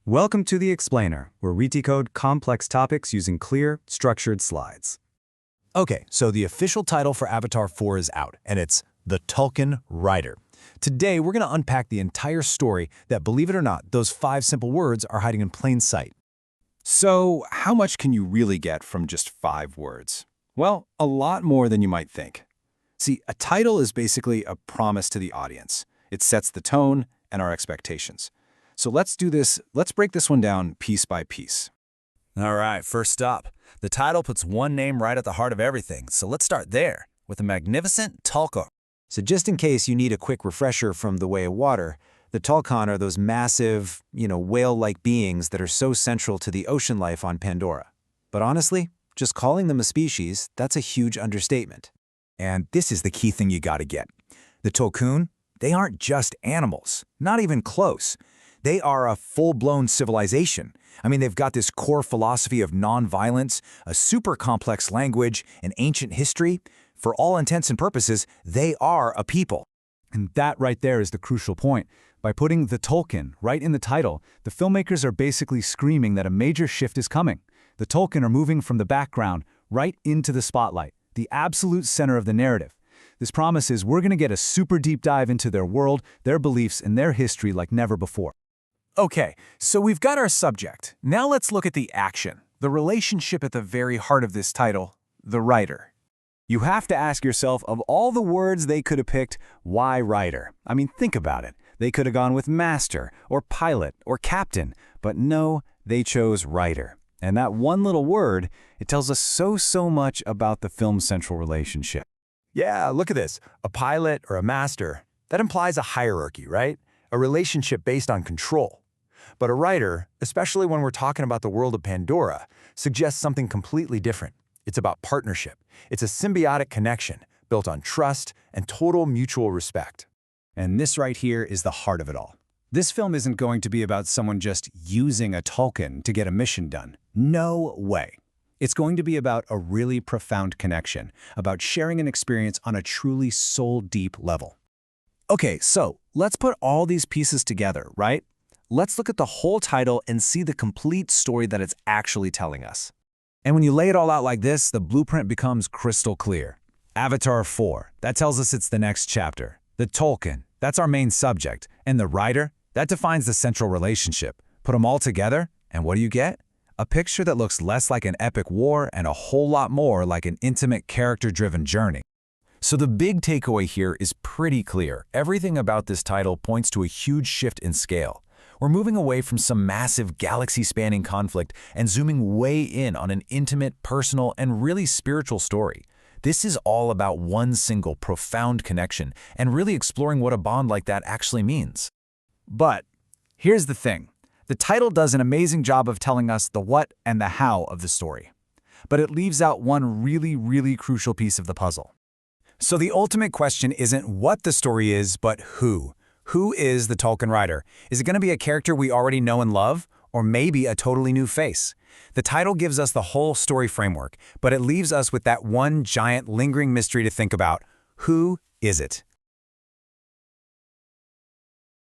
Welcome to The Explainer, where we decode complex topics using clear, structured slides. Okay, so the official title for Avatar 4 is out, and it's The Tulkun Rider. Today, we're going to unpack the entire story that, believe it or not, those 5 simple words are hiding in plain sight. So, how much can you really get from just 5 words? Well, a lot more than you might think. See, a title is basically a promise to the audience. It sets the tone and our expectations. So let's break this one down piece by piece. All right, first up, the title puts one name right at the heart of everything, so let's start there, with the magnificent Tulkun. So just in case you need a quick refresher from The Way of Water, the Tulkun are those massive, whale-like beings that are so central to the ocean life on Pandora. But honestly, just calling them a species, that's a huge understatement. And this is the key thing you gotta get. The Tulkun, they aren't just animals, not even close. They are a full-blown civilization. I mean, they've got this core philosophy of nonviolence, a super complex language, an ancient history. For all intents and purposes, they are a people. And that right there is the crucial point. By putting the Tulkun right in the title, the filmmakers are basically screaming that a major shift is coming. The Tulkun are moving from the background right into the spotlight, the absolute center of the narrative. This promises we're going to get a super deep dive into their world, their beliefs, and their history like never before. Okay, so we've got our subject. Now let's look at the action, the relationship at the very heart of this title, the writer. You have to ask yourself, of all the words they could have picked, why writer? I mean, think about it. They could have gone with master, or pilot, or captain, but no, they chose writer. And that one little word, it tells us so much about the film's central relationship. Yeah, look at this. A pilot or a master, that implies a hierarchy, right? A relationship based on control. But a writer, especially when we're talking about the world of Pandora, suggests something completely different. It's about partnership. It's a symbiotic connection built on trust and total mutual respect. And this right here is the heart of it all. This film isn't going to be about someone just using a Tulkun to get a mission done. No way. It's going to be about a really profound connection, about sharing an experience on a truly soul-deep level. Okay, so let's put all these pieces together, right? Let's look at the whole title and see the complete story that it's actually telling us. And when you lay it all out like this, the blueprint becomes crystal clear. Avatar 4, that tells us it's the next chapter. The Tulkun, that's our main subject. And the writer, that defines the central relationship. Put them all together, and what do you get? A picture that looks less like an epic war and a whole lot more like an intimate, character-driven journey. So the big takeaway here is pretty clear. Everything about this title points to a huge shift in scale. We're moving away from some massive galaxy-spanning conflict and zooming way in on an intimate, personal, and really spiritual story. This is all about one single, profound connection and really exploring what a bond like that actually means. But here's the thing. The title does an amazing job of telling us the what and the how of the story. But it leaves out one really crucial piece of the puzzle. So the ultimate question isn't what the story is, but who. Who is the Tulkun Rider? Is it going to be a character we already know and love, or maybe a totally new face? The title gives us the whole story framework, but it leaves us with that one giant lingering mystery to think about. Who is it?